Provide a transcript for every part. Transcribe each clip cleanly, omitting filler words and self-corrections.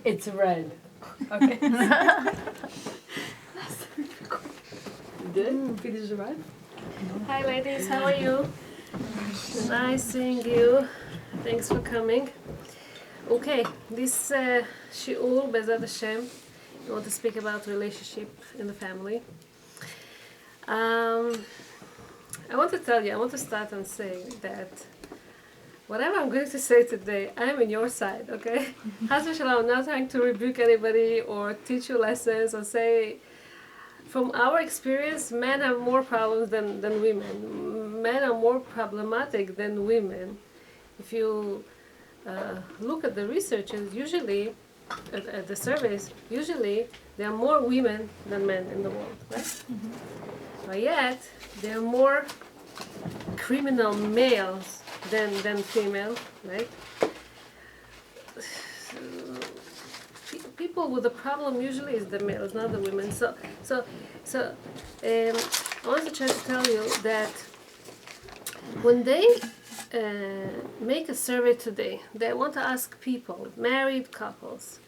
It's red. Okay. Good? Finish the red? Hi ladies, how are you? Nice seeing you. Thanks for coming. Okay, this shiur, Bezat Hashem, I want to speak about relationship in the family. I want to start and say that whatever I'm going to say today, I'm in your side, okay? Chas v'shalom, I'm not trying to rebuke anybody or teach you lessons or say, from our experience, men have more problems than women. Men are more problematic than women. If you look at the researchers, usually, at the surveys, usually there are more women than men in the world, right? Mm-hmm. But yet, there are more criminal males than female, right? People with a problem usually is the males, not the women. So I want to try to tell you that when they make a survey today, they want to ask people, married couples,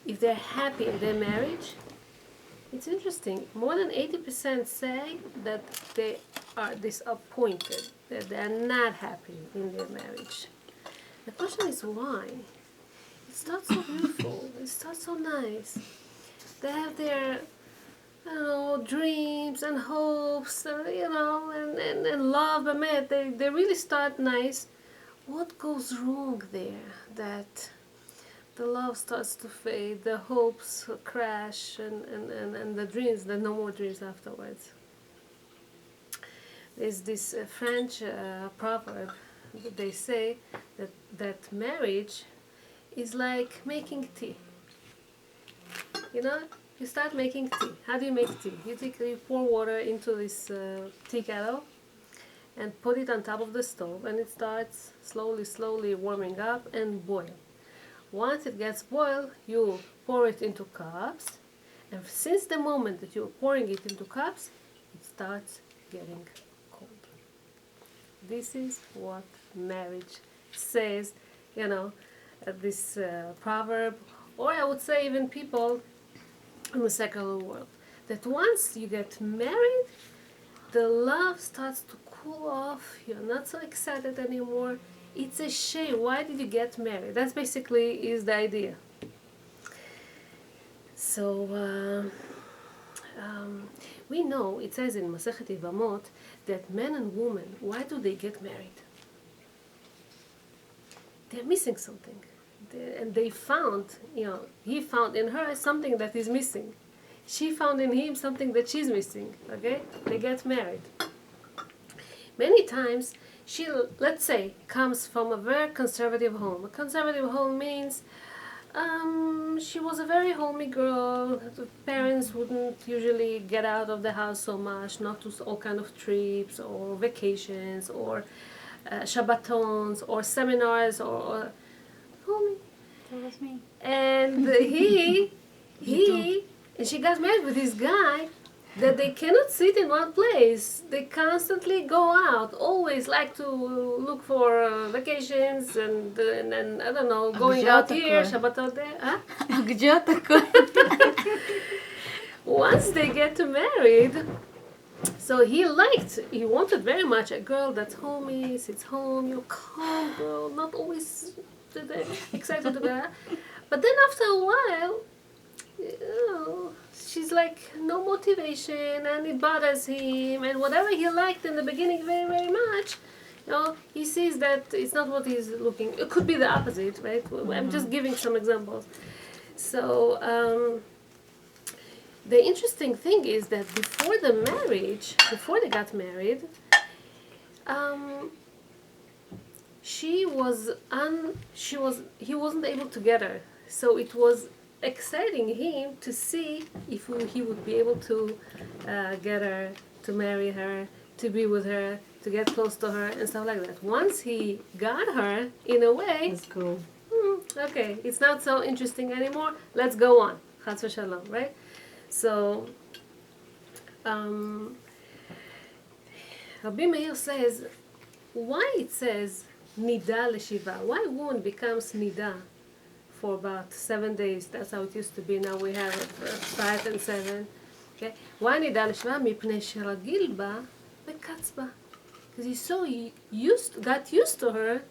if they're happy in their marriage. It's interesting. More than 80% say that they are disappointed, that they are not happy in their marriage. The question is why? It starts so beautiful. It starts so nice. They have their, dreams and hopes, and love. They really start nice. What goes wrong there? That the love starts to fade, the hopes crash, and the dreams, there are no more dreams afterwards. There's this French proverb that they say that marriage is like making tea. You start making tea. How do you make tea? You pour water into this tea kettle and put it on top of the stove, and it starts slowly warming up and boil. Once it gets boiled, you pour it into cups, and since the moment that you're pouring it into cups, it starts getting cold. This is what marriage says, this proverb, or I would say even people in the secular world, that once you get married, the love starts to cool off, you're not so excited anymore. It's a shame. Why did you get married? That's basically is the idea. So we know, it says in Masechet Yevamot, that men and women, why do they get married? They're missing something. And they found, he found in her something that is missing. She found in him something that she's missing, okay? They get married. Many times, she, let's say, comes from a very conservative home. A conservative home means she was a very homey girl. The parents wouldn't usually get out of the house so much, not to all kind of trips or vacations or Shabbatons or seminars or homey. That was me. And and she got married with this guy that they cannot sit in one place. They constantly go out, always like to look for vacations and I don't know, going out here, Shabbatot there. Huh? Once they get married, so he wanted very much a girl that's homey, sits home, you're calm girl, not always excited to go. But then after a while, she's like no motivation, and it bothers him, and whatever he liked in the beginning very, very much, he sees that it's not what he's looking. It could be the opposite, right? Mm-hmm. I'm just giving some examples. So the interesting thing is that before they got married, he wasn't able to get her. So it was exciting him to see if he would be able to get her, to marry her, to be with her, to get close to her and stuff like that. Once he got her, in a way, that's cool. Okay, it's not so interesting anymore. Let's go on. Chas v'shalom, right? So, Rabbi Meir says, why it says nida leshiva? Why woman becomes nida for about 7 days. That's how it used to be. Now we have 5 and 7. Okay? Why נידה לשווה? מפני שרגיל בה וקץ בה. Because he's so got used to her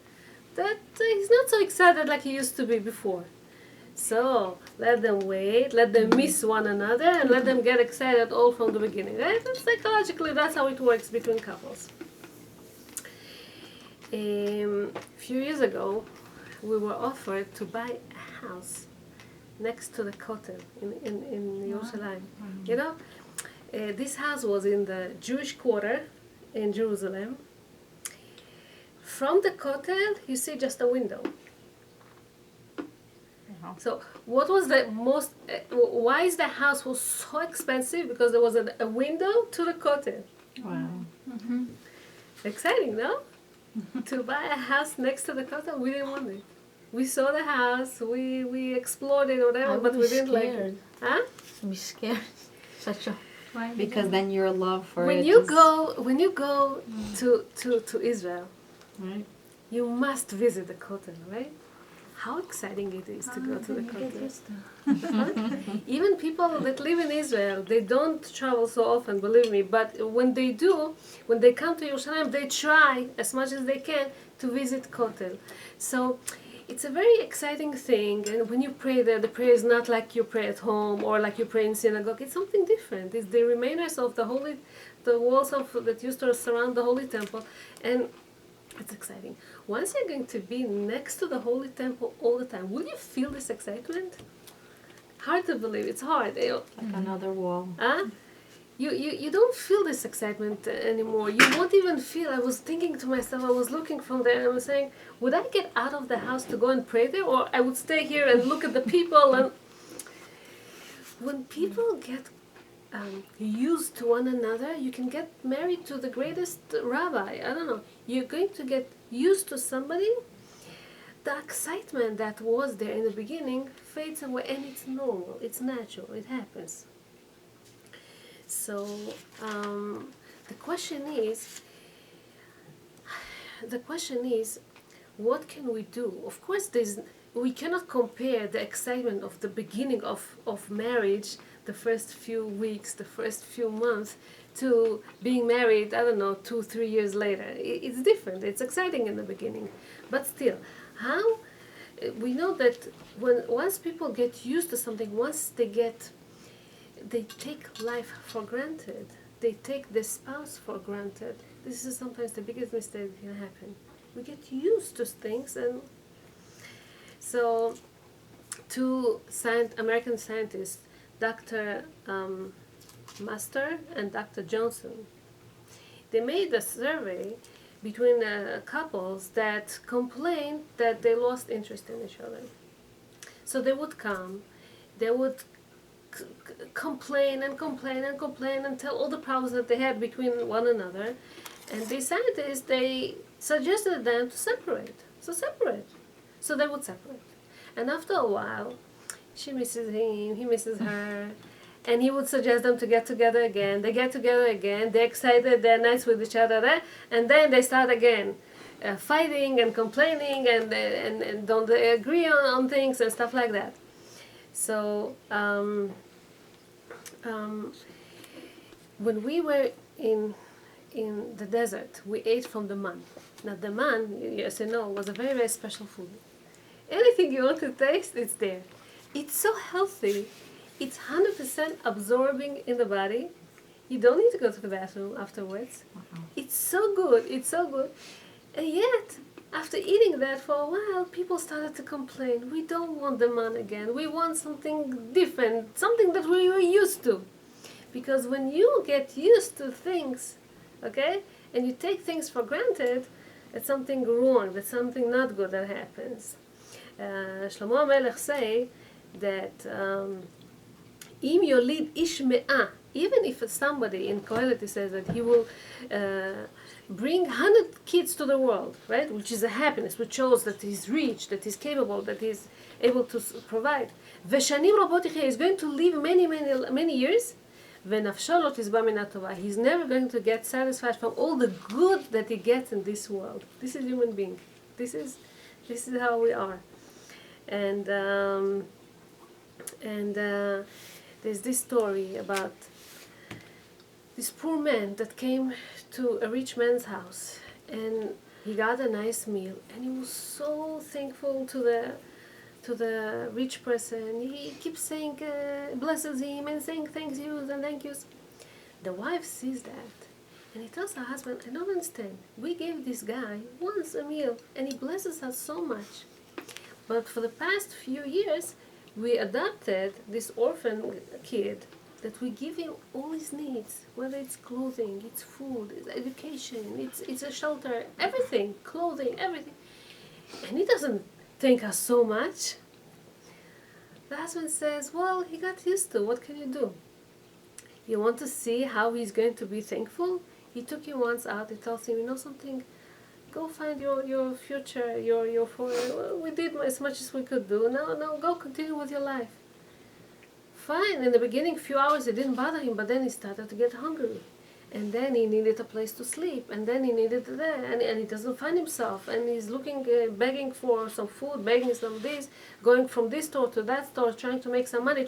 that he's not so excited like he used to be before. So let them wait, let them miss one another, and let them get excited all from the beginning. Right? And psychologically, that's how it works between couples. A few years ago, we were offered to buy a house next to the Kettle in Yerushalayim. You know, this house was in the Jewish quarter in Jerusalem. From the Kettle, you see just a window. So what was the most, why is the house was so expensive? Because there was a window to the Kettle. Wow. Exciting, no? To buy a house next to the Kettle, we didn't want it. We saw the house, we explored it or whatever, but we didn't like it. Huh? I'd be scared. Such a Why? because then your love for When it you is- go to Israel, right. you must visit the Kettle, right? How exciting it is to go to the Kettle. Even people that live in Israel, they don't travel so often, believe me, but when they do, when they come to Yerushalayim, they try as much as they can to visit Kettle. So it's a very exciting thing, and when you pray there, the prayer is not like you pray at home or like you pray in synagogue. It's something different. It's the remainders of the walls that used to surround the holy temple, and it's exciting. Once you're going to be next to the holy temple all the time, will you feel this excitement? Hard to believe. It's hard. Like another wall. Huh? You don't feel this excitement anymore. You won't even feel. I was thinking to myself, I was looking from there and I was saying, would I get out of the house to go and pray there, or I would stay here and look at the people? And when people get used to one another, you can get married to the greatest rabbi. I don't know. You're going to get used to somebody. The excitement that was there in the beginning fades away, and it's normal. It's natural. It happens. So the question is, what can we do? Of course, we cannot compare the excitement of the beginning of marriage, the first few weeks, the first few months, to being married, I don't know, 2-3 years later. It's different. It's exciting in the beginning. But still, how we know that once people get used to something, once they take life for granted. They take the spouse for granted. This is sometimes the biggest mistake that can happen. We get used to things, and so two American scientists, Dr. Master and Dr. Johnson, they made a survey between couples that complained that they lost interest in each other. So they would come, they would complain and tell all the problems that they had between one another, and the scientists, they suggested them to separate. So they would separate, and after a while, she misses him, he misses her, and he would suggest them to get together again. They get together again, they're excited, they're nice with each other, and then they start again fighting and complaining, and don't they agree on things and stuff like that. So when we were in the desert, we ate from the man. Now the man, as you know, was a very, very special food. Anything you want to taste, it's there. It's so healthy. It's 100% absorbing in the body. You don't need to go to the bathroom afterwards. It's so good. It's so good. And yet, after eating that for a while, people started to complain. We don't want the man again. We want something different, something that we were used to. Because when you get used to things, okay, and you take things for granted, it's something wrong, that's something not good that happens. Shlomo HaMelech say that Im yolid ish me'ah, even if somebody in Kohelet says that he will bring 100 kids to the world, right, which is a happiness, which shows that he's rich, that he's capable, that he's able to provide. Veshanim rabot yichyeh, he's going to live many years. V'nafsho lo tizba min hatovah, he's never going to get satisfied from all the good that he gets in this world. This is human being. This is how we are. And there's this story about this poor man that came to a rich man's house, and he got a nice meal, and he was so thankful to the rich person. He keeps saying blesses him and saying thank yous and thank yous. The wife sees that, and he tells her husband, I don't understand. We gave this guy once a meal, and he blesses us so much. But for the past few years, we adopted this orphan kid that we give him all his needs, whether it's clothing, it's food, it's education, it's a shelter, everything, clothing, everything. And he doesn't thank us so much. The husband says, well, he got used to, what can you do? You want to see how he's going to be thankful? He took him once out, he tells him, you know something? Go find your future, your foreign. We did as much as we could do. Now, go continue with your life. Fine. In the beginning, few hours, it didn't bother him, but then he started to get hungry. And then he needed a place to sleep. And then he needed that. And he doesn't find himself. And he's looking, begging for some food, begging some this, going from this store to that store, trying to make some money.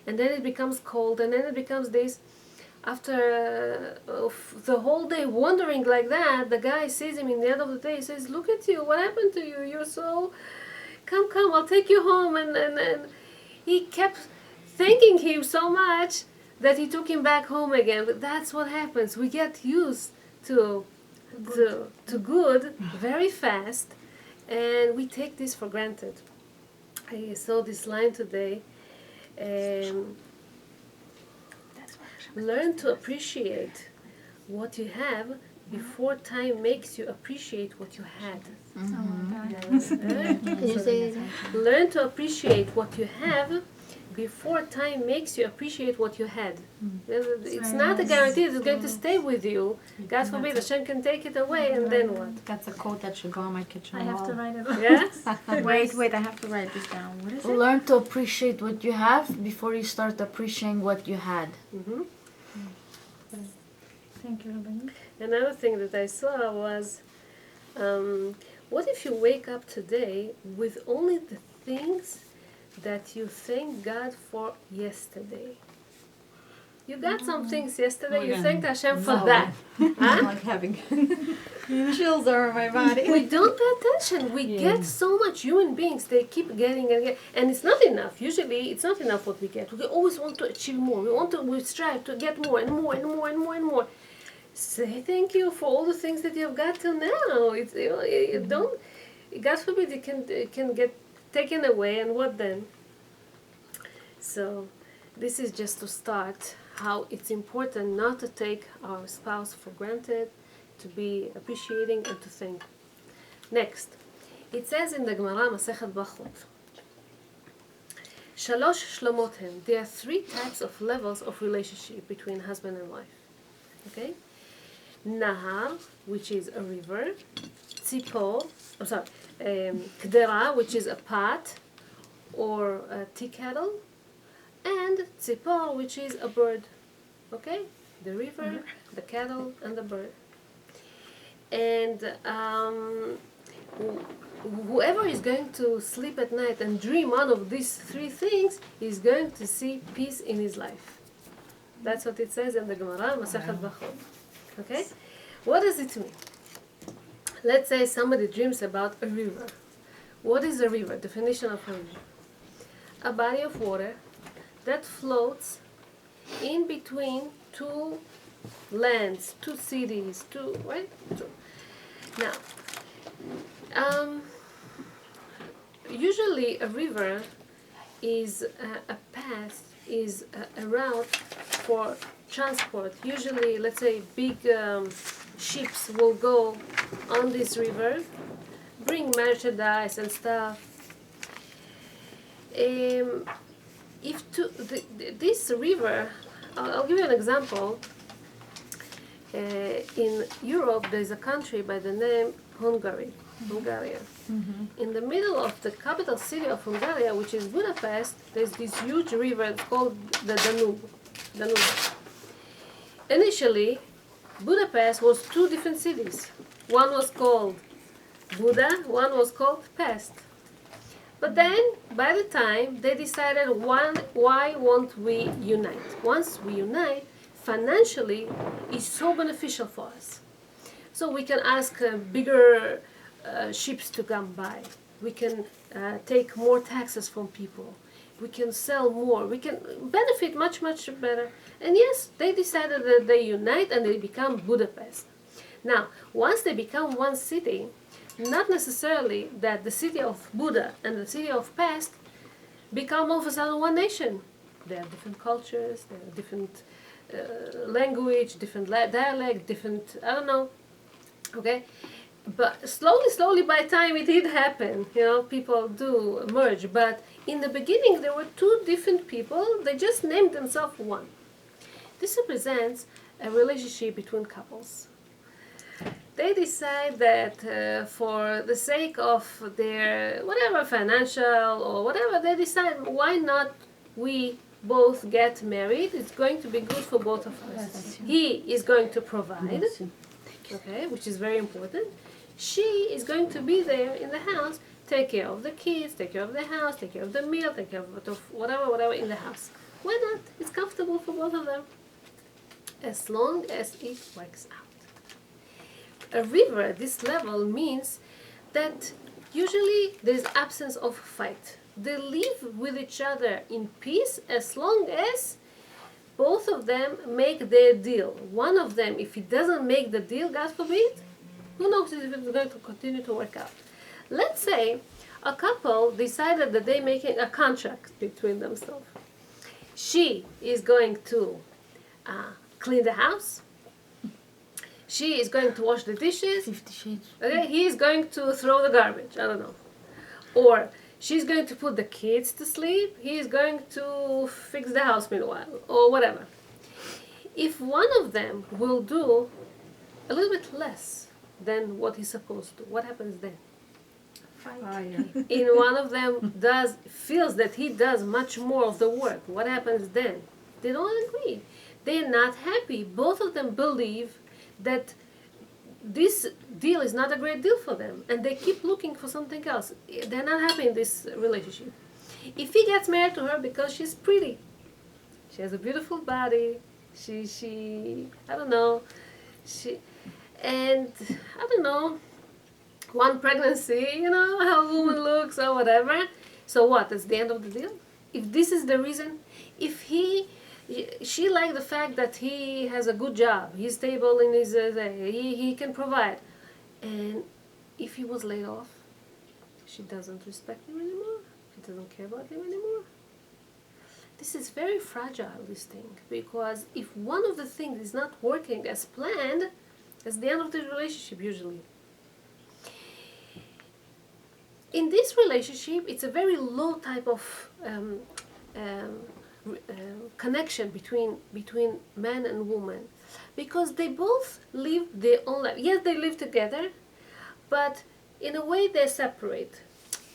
And then it becomes cold. And then it becomes this. After the whole day wandering like that, the guy sees him in the end of the day. He says, look at you. What happened to you? You're so... Come, I'll take you home. And he kept thanking him so much that he took him back home again. But that's what happens. We get used to good very fast, and we take this for granted. I saw this line today. Learn to appreciate what you have before time makes you appreciate what you had. Can you say it again? Learn to appreciate what you have before time makes you appreciate what you had. It's not a guarantee it's going to stay with you. God forbid, Hashem can take it away, and then what? That's a quote that should go on my kitchen wall. I have to write it. Yes? Wait, I have to write this down. What is it? Learn to appreciate what you have before you start appreciating what you had. Mm-hmm. Thank you, Rabbanit. Another thing that I saw was, what if you wake up today with only the things that you thank God for yesterday? You got some things yesterday, you thank Hashem for that. I'm Huh? like having chills over my body. We don't pay attention. We get so much. Human beings, they keep getting and getting. And it's not enough. Usually, it's not enough what we get. We always want to achieve more. We strive to get more and more and more and more and more. Say thank you for all the things that you've got till now. It's, you don't, God forbid it can get taken away, and what then? So, this is just to start how it's important not to take our spouse for granted, to be appreciating and to thank. Next, it says in the Gemara Masechet Brachot, Shalosh Shlomot hem. There are 3 types of levels of relationship between husband and wife. Okay? Nahar, which is a river. Tzipor, Kdera, which is a pot or a tea kettle. And Tzipor, which is a bird. Okay? The river, the kettle, and the bird. And whoever is going to sleep at night and dream one of these 3 things is going to see peace in his life. That's what it says in the Gemara, Masechet Brachot. Okay? What does it mean? Let's say somebody dreams about a river. What is a river? Definition of a river. A body of water that floats in between 2 lands, 2 cities, 2, right? 2. Now, usually a river is a path, is a route for transport. Usually, let's say, big ships will go on this river, bring merchandise and stuff. This river, I'll give you an example. In Europe, there's a country by the name Hungary. In the middle of the capital city of Hungary, which is Budapest, there's this huge river called the Danube. Initially, Budapest was 2 different cities. One was called Buda, one was called Pest. But then, by the time, they decided, why won't we unite? Once we unite, financially, it's so beneficial for us. So we can ask bigger ships to come by. We can take more taxes from people. We can sell more. We can benefit much, much better. And yes, they decided that they unite and they become Budapest. Now, once they become one city, not necessarily that the city of Buda and the city of Pest become all of a sudden one nation. They have different cultures, they have different language, different dialect, different, I don't know, okay? But slowly, by the time it did happen, people do merge. But in the beginning, there were two different people. They just named themselves one. This represents a relationship between couples. They decide that for the sake of their whatever financial or whatever, they decide why not we both get married. It's going to be good for both of us. He is going to provide, okay, which is very important. She is going to be there in the house, take care of the kids, take care of the house, take care of the meal, take care of whatever in the house. Why not? It's comfortable for both of them, as long as it works out. A river at this level means that usually there is absence of fight. They live with each other in peace as long as both of them make their deal. One of them, if he doesn't make the deal, God forbid, who knows if it's going to continue to work out. Let's say a couple decided that they're making a contract between themselves. She is going to clean the house. She is going to wash the dishes. 50 Shades. Okay, he is going to throw the garbage. I don't know. Or she's going to put the kids to sleep. He is going to fix the house meanwhile, or whatever. If one of them will do a little bit less than what he's supposed to, what happens then? Fire. In one of them feels that he does much more of the work. What happens then? They don't agree. They're not happy. Both of them believe that this deal is not a great deal for them, and they keep looking for something else. They're not happy in this relationship. If he gets married to her because she's pretty, she has a beautiful body, she I don't know, one pregnancy, how a woman looks or whatever. So what? That's the end of the deal? If this is the reason, she liked the fact that he has a good job, he's stable in his, he can provide. And if he was laid off, she doesn't respect him anymore, she doesn't care about him anymore. This is very fragile, this thing, because if one of the things is not working as planned, that's the end of the relationship usually. In this relationship, it's a very low type of connection between man and woman, because they both live their own life. Yes, they live together, but in a way they're separate.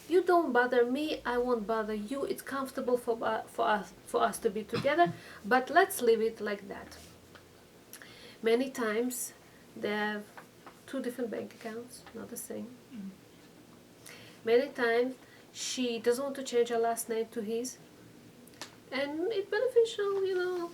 You don't bother me, I won't bother you. It's comfortable for us to be together, but let's leave it like that. Many times they have two different bank accounts, not the same. Many times she doesn't want to change her last name to his, and it's beneficial,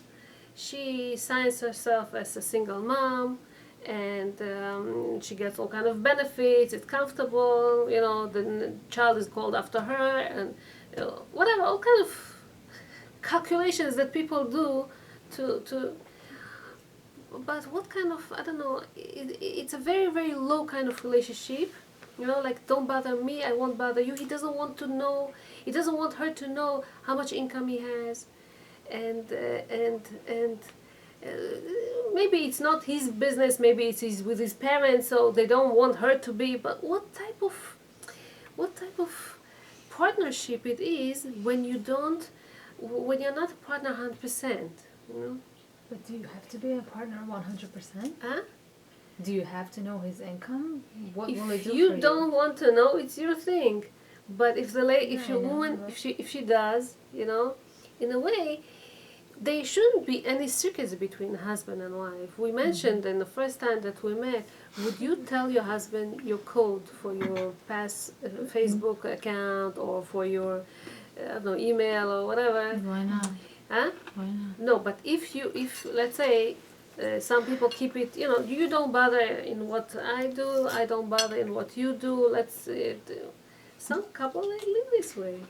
She signs herself as a single mom, and she gets all kind of benefits. It's comfortable, the child is called after her, and whatever, all kind of calculations that people do to. But what kind of, I don't know, it's a very, very low kind of relationship. Like, don't bother me, I won't bother you. He doesn't want her to know how much income he has. And maybe it's not his business, maybe it's with his parents, so they don't want her to be. But what type of partnership it is when you're not a partner 100%, But do you have to be a partner 100%? Huh? Do you have to know his income? What will it If do you for you? don't want to know, it's your thing. But if your woman, if she does, in a way, there shouldn't be any secrets between husband and wife. We mentioned in the first time that we met, would you tell your husband your code for your past Facebook account or for your I don't know, email or whatever? Why not? Huh? Why not? No, but if let's say some people keep it, you don't bother in what I do, I don't bother in what you do. Some couple they live this way.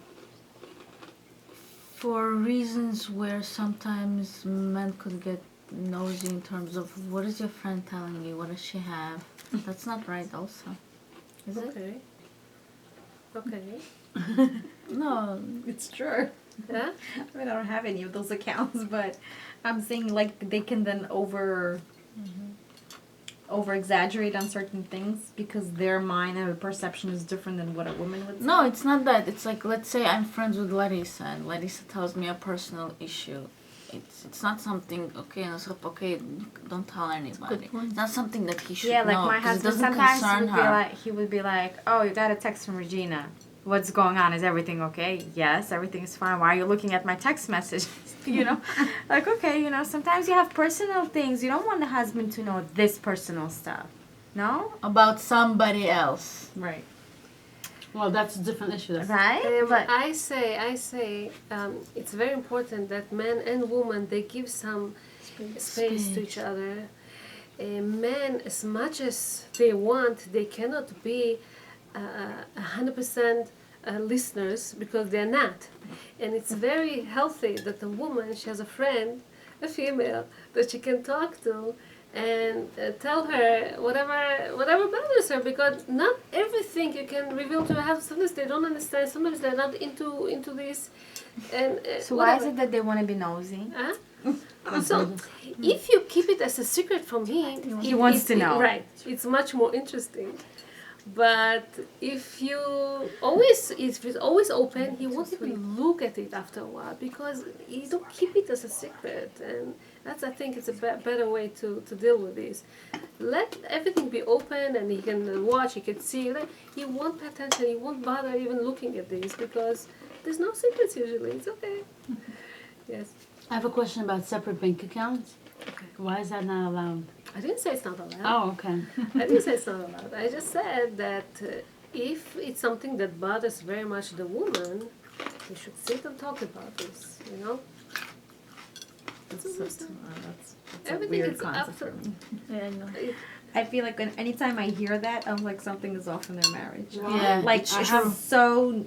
For reasons where sometimes men could get nosy in terms of what is your friend telling you, what does she have? That's not right also. Is it? Okay. Okay. No. It's true. Yeah. I mean, I don't have any of those accounts, but I'm saying like they can then over exaggerate on certain things because their mind and perception is different than what a woman would say. No, it's not that. It's like, let's say I'm friends with Larissa and Larissa tells me a personal issue. It's not something, okay, and it's like, okay, don't tell anybody. It's not something that he should Yeah, like know. my 'Cause it husband doesn't sometimes concern he would be like, "Oh, you got a text from Regina. What's going on? Is everything okay?" "Yes, everything is fine. Why are you looking at my text messages?" Like, okay, sometimes you have personal things. You don't want the husband to know this personal stuff. No? about somebody else. Right. Well, that's a different issue. Right? But I say, it's very important that men and women they give some space to each other. Men, as much as they want, they cannot be 100% listeners because they're not. And it's very healthy that a woman, she has a friend, a female, that she can talk to and tell her whatever bothers her, because not everything you can reveal to her husband. Sometimes they don't understand. Sometimes they're not into this. And so why is it that they want to be nosy? Huh? So if you keep it as a secret from him, He wants to know. Right? It's much more interesting. But if it's always open, he won't even look at it after a while because you don't keep it as a secret, and I think it's a better way to deal with this. Let everything be open, and he can watch, he can see. He won't pay attention, he won't bother even looking at this because there's no secrets usually. It's okay. Yes. I have a question about separate bank accounts. Okay. Why is that not allowed? I didn't say it's not allowed. Oh, okay. I didn't say it's not allowed. I just said that if it's something that bothers very much the woman, they should sit and talk about this, That's a Everything weird is concept up for to- me. Yeah, I know. I feel like anytime I hear that, I'm like something is off in their marriage. Yeah, Like it's it's true. so,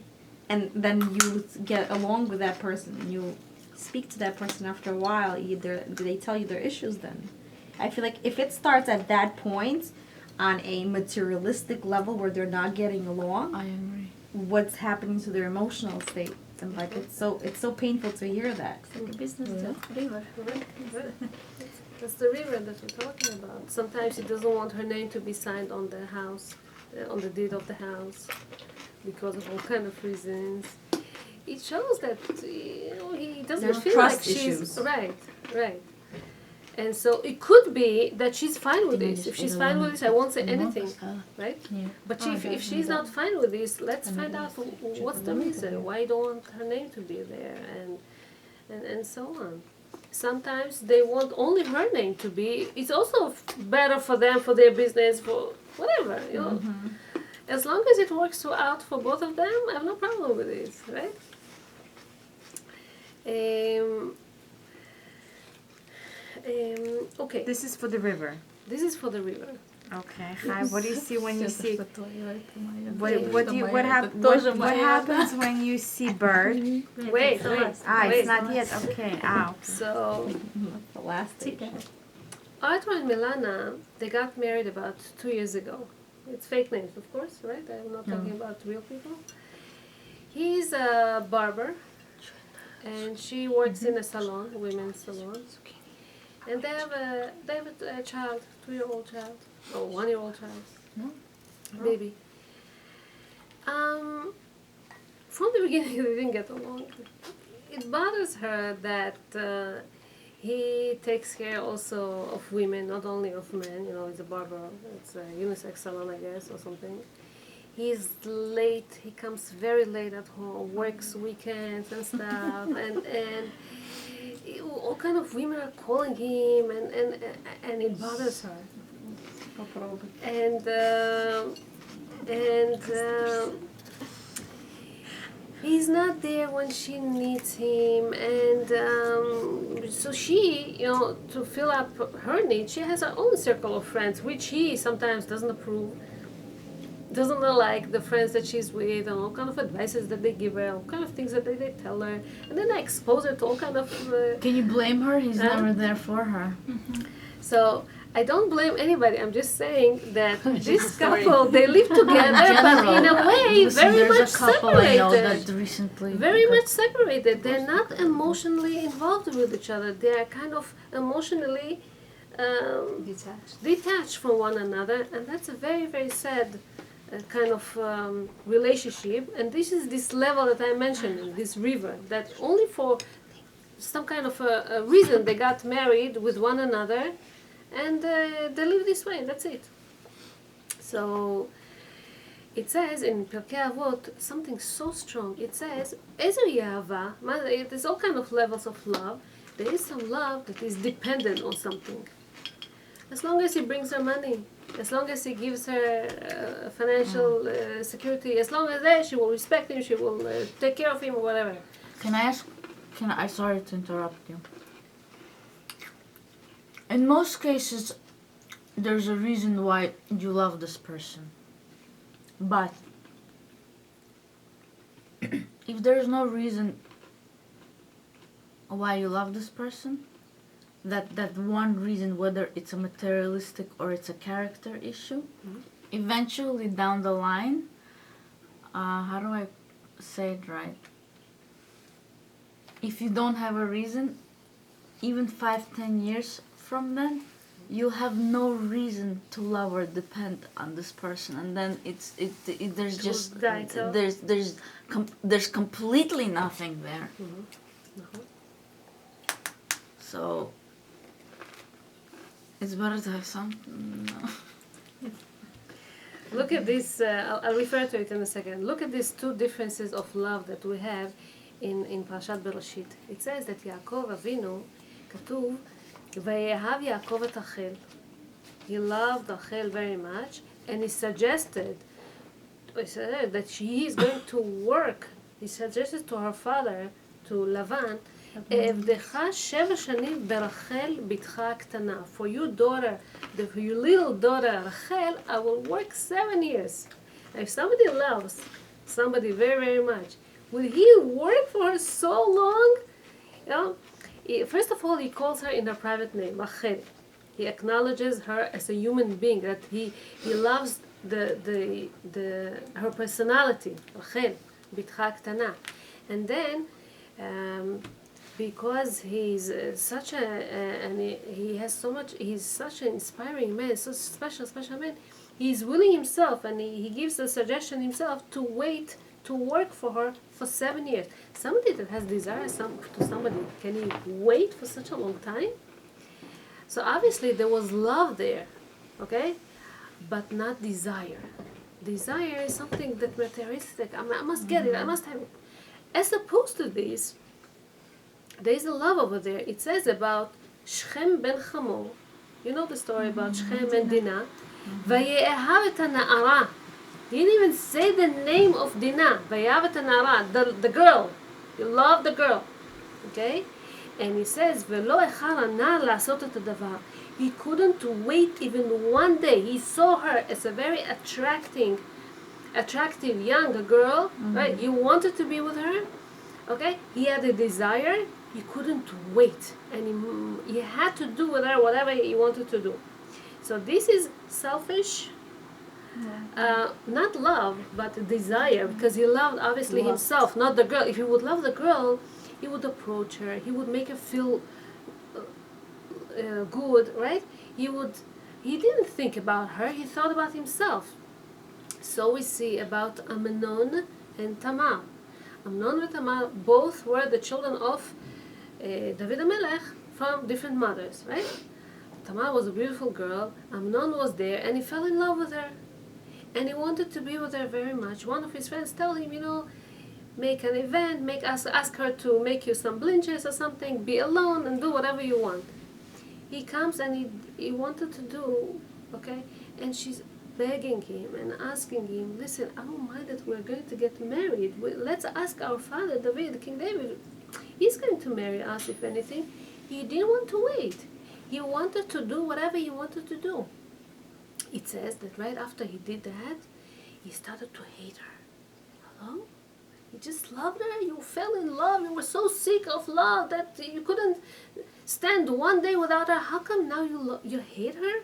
and then you get along with that person and you speak to that person after a while. Either they tell you their issues. Then I feel like if it starts at that point, on a materialistic level where they're not getting along, I agree. what's happening to their emotional state? And like it's so painful to hear that. Like a business deal. River. That's the river that we're talking about. Sometimes he doesn't want her name to be signed on the house, on the deed of the house, because of all kind of reasons. It shows that he doesn't There's feel trust like she's issues. right. And so it could be that she's fine with this. If she's fine with this, I won't say anything, right? Yeah. But if she's not fine with this, let's find out what's the reason. Why don't want her name to be there, and so on. Sometimes they want only her name to be. It's also better for them, for their business, for whatever. As long as it works out for both of them, I have no problem with this, right? Okay. this is for the river. This is for the river. Okay. Hi. What do you see when you see? What What happens when you see bird? Wait. It's not yet. Okay. Ow. So, The last stage. Arthur and Milana, they got married about 2 years ago. It's fake names, of course, right? I'm not talking about real people. He's a barber, and she works in a salon, a women's salon. And they have a child, 2-year-old child, or 1-year-old child, baby. From the beginning, they didn't get along. It bothers her that he takes care also of women, not only of men. He's a barber. It's a unisex salon, I guess, or something. He's late. He comes very late at home, works weekends and stuff, and all kind of women are calling him, and it bothers her. And he's not there when she needs him, and so she, to fill up her needs, she has her own circle of friends, which he sometimes doesn't approve, doesn't like the friends that she's with, and all kind of advices that they give her, all kind of things that they tell her, and then I expose her to all kind of. Can you blame her? He's never there for her. So I don't blame anybody. I'm just saying that this couple, they live together, but in a way, Listen, very there's much a couple I know separated. that recently. Very much separated. They're not emotionally involved with each other. They are kind of emotionally detached from one another, and that's a very, very sad kind of relationship. And this is this level that I mentioned, this river, that only for some kind of a reason they got married with one another, and they live this way. That's it. So it says in Pirkei Avot something so strong. It says, "Ezer Yahava." There's all kind of levels of love. There is some love that is dependent on something. As long as he brings her money, as long as he gives her financial security, as long as that, she will respect him, she will take care of him, or whatever. Can I ask? Sorry to interrupt you. In most cases, there's a reason why you love this person. But if there's no reason why you love this person, that one reason, whether it's a materialistic or it's a character issue, eventually down the line, how do I say it right? If you don't have a reason, even 5-10 years from then, you have no reason to love or depend on this person, and then there's just there's completely nothing there. So it's better to have something. Look at this. I'll refer to it in a second. Look at these two differences of love that we have in Parashat Bereshit. It says that Yaakov Avinu, כתוב, ויאהב יעקב את רחל. He loved Rachel very much, and he suggested that he is going to work. He suggested to her father, to Lavan, "אעבדך 7 שנים ברחל בתך הקטנה." For your daughter, for your little daughter Rachel, I will work 7 years. If somebody loves somebody very, very much, will he work for her so long? First of all, he calls her in her private name, Rachel. He acknowledges her as a human being, that he loves her personality, Rachel, bitcha ktana. And then, because he's such he's such an inspiring man, such a special man, he's willing himself, and he gives the suggestion himself to wait, to work for her for 7 years. Somebody that has desire to somebody, can he wait for such a long time? So obviously there was love there, okay? But not desire. Desire is something that materialistic. I must get it, I must have it. As opposed to this, there is a love over there. It says about Shechem ben Hamor. You know the story about Shechem and Dinah. ויאהב את הנערה. He didn't even say the name of Dinah. ויאהב את הנערה, the girl. You love the girl. Okay? And he says, ולא החל הנער לעשות את הדבר. He couldn't wait even one day. He saw her as a very attractive young girl, right? You wanted to be with her, okay? He had a desire. He couldn't wait, and he had to do with her whatever he wanted to do. So this is selfish, not love, but desire, because he loved obviously himself, not the girl. If he would love the girl, he would approach her. He would make her feel good, right? He didn't think about her. He thought about himself. So we see about Amnon and Tamar. Amnon and Tamar both were the children of David HaMelech from different mothers, right? Tamar was a beautiful girl. Amnon was there, and he fell in love with her, and he wanted to be with her very much. One of his friends told him, make an event, ask her to make you some blinches or something, be alone and do whatever you want. He comes and he wanted to do, okay, and she's begging him and asking him, listen, I don't mind that we're going to get married. Let's ask our father, David, King David. He's going to marry us, if anything. He didn't want to wait. He wanted to do whatever he wanted to do. It says that right after he did that, he started to hate her. Hello? You just loved her? You fell in love? You were so sick of love that you couldn't stand one day without her? How come now you hate her?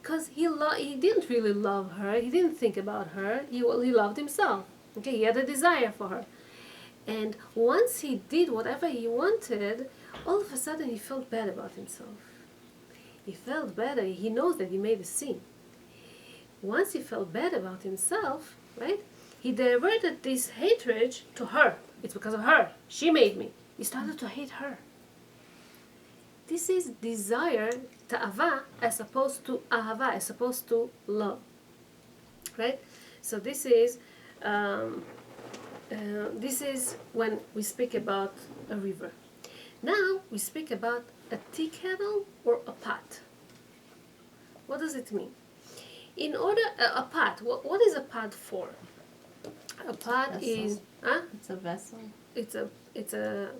Because he didn't really love her. He didn't think about her. He loved himself. Okay, he had a desire for her. And once he did whatever he wanted, all of a sudden he felt bad about himself. He felt bad. He knows that he made a sin. Once he felt bad about himself, right, he diverted this hatred to her. It's because of her. She made me. He started to hate her. This is desire, ta'ava, as opposed to ahava, as opposed to love. Right? So this is when we speak about a river. Now we speak about a tea kettle or a pot. What does it mean? In order, a pot, what is a pot for? A pot Vessel. is, It's a vessel. it's a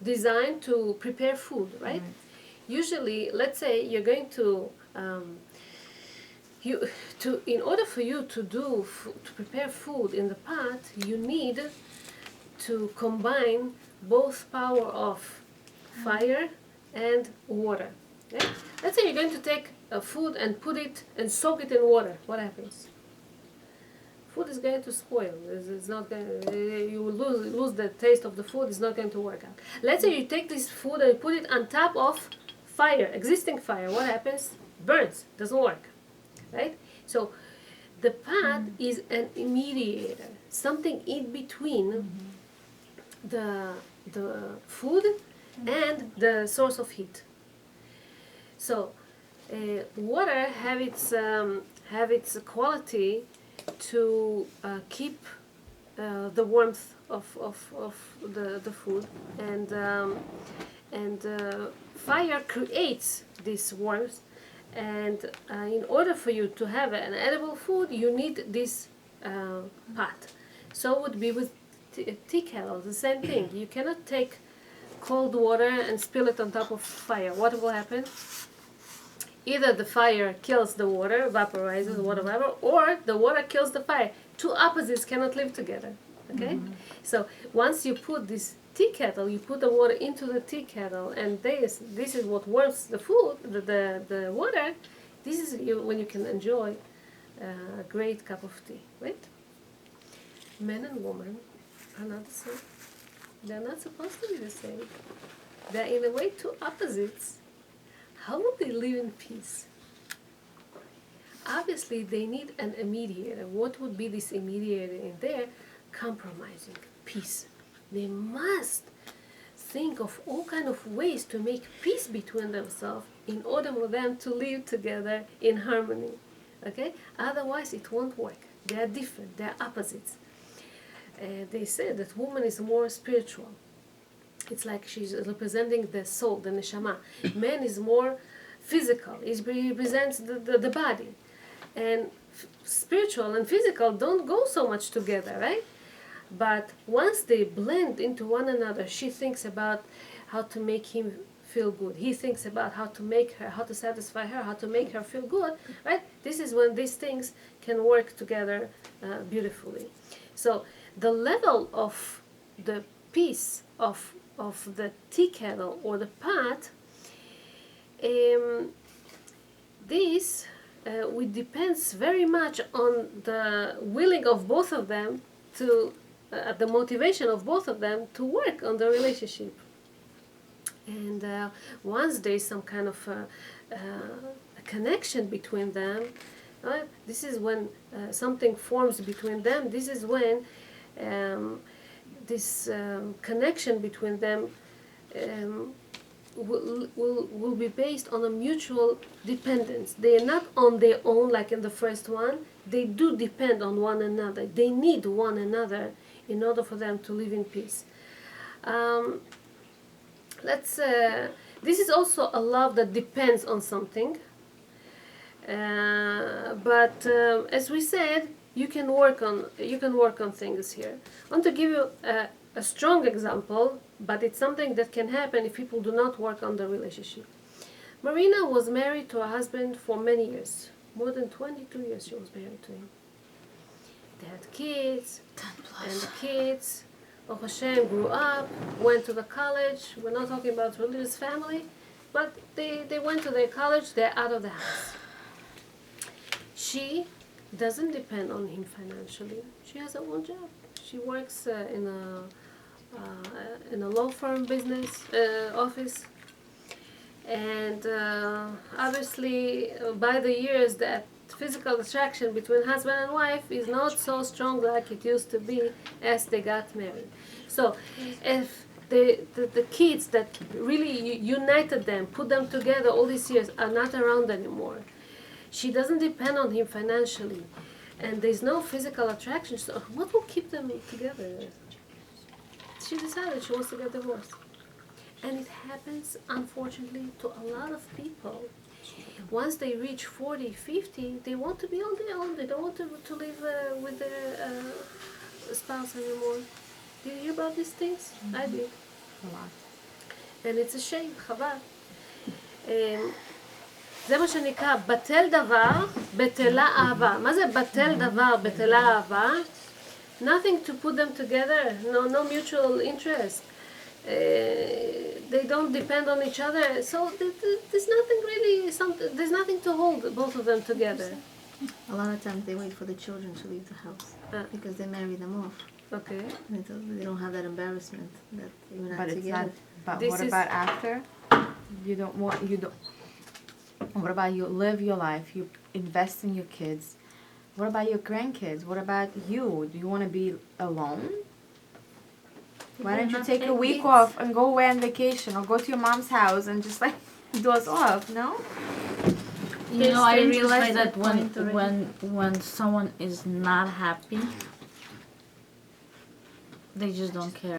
designed to prepare food, right? Usually, let's say you're going to in order for you to prepare food in the pot, you need to combine both power of fire and water. Okay? Let's say you're going to take a food and put it and soak it in water. What happens? Food is going to spoil. It's not going. You will lose the taste of the food. It's not going to work out. Let's say you take this food and put it on top of fire, existing fire. What happens? Burns. Doesn't work. Right? So the pot is an mediator, something in between the food and the source of heat. So water have its quality to keep the warmth of the food, and fire creates this warmth. And in order for you to have an edible food, you need this pot. So it would be with tea kettle, the same thing. You cannot take cold water and spill it on top of fire. What will happen? Either the fire kills the water, vaporizes, whatever, or the water kills the fire. Two opposites cannot live together. Okay? So once you put this tea kettle, you put the water into the tea kettle, and this is what warms the food, the water. This is when you can enjoy a great cup of tea, right? Men and women are not the same. They're not supposed to be the same. They're in a way two opposites. How would they live in peace? Obviously, they need a mediator. What would be this mediator in there? Compromising, peace. They must think of all kind of ways to make peace between themselves in order for them to live together in harmony. Okay? Otherwise, it won't work. They are different. They are opposites. They say that woman is more spiritual. It's like she's representing the soul, the neshama. Man is more physical. He represents the body. And spiritual and physical don't go so much together, right? But once they blend into one another, she thinks about how to make him feel good. He thinks about how to satisfy her, how to make her feel good, right? This is when these things can work together beautifully. So the level of the peace of the tea kettle or the pot, this depends very much on the willing of both of them to the motivation of both of them to work on the relationship. And once there is some kind of a connection between them, this is when something forms between them. This is when this connection between them will be based on a mutual dependence. They are not on their own like in the first one. They do depend on one another. They need one another in order for them to live in peace. This is also a love that depends on something. But as we said, you can work on things here. I want to give you a strong example, but it's something that can happen if people do not work on the relationship. Marina was married to her husband for many years. More than 22 years she was married to him. They had kids, and the kids, Baruch Hashem, grew up, went to the college. We're not talking about religious family, but they went to their college, they're out of the house. She doesn't depend on him financially. She has her own job. She works in a law firm business office. And obviously, by the years, that physical attraction between husband and wife is not so strong like it used to be as they got married. So, if the kids that really united them, put them together all these years, are not around anymore, she doesn't depend on him financially, and there's no physical attraction. So, what will keep them together? She decided she wants to get divorced. And it happens, unfortunately, to a lot of people. Once they reach 40, 50, they want to be on their own. They don't want to live with their spouse anymore. Did you hear about these things? I did. A lot. And it's a shame, חבל. זה מה שנקרא, בטל דבר, בטלה אהבה. מה זה בטל דבר, בטלה אהבה? Nothing to put them together, no mutual interest. They don't depend on each other, so there's nothing really, there's nothing to hold both of them together. A lot of times they wait for the children to leave the house because they marry them off. Okay. And they don't have that embarrassment that you're not But it's together. not. But This what is- about after? You don't want. You don't. What about you live your life? You invest in your kids. What about your grandkids? What about you? Do you want to be alone? Why don't you take a week off and go away on vacation, or go to your mom's house and just like doze off? No. You know, I strangers by realize that that point already. when someone is not happy, they just don't care.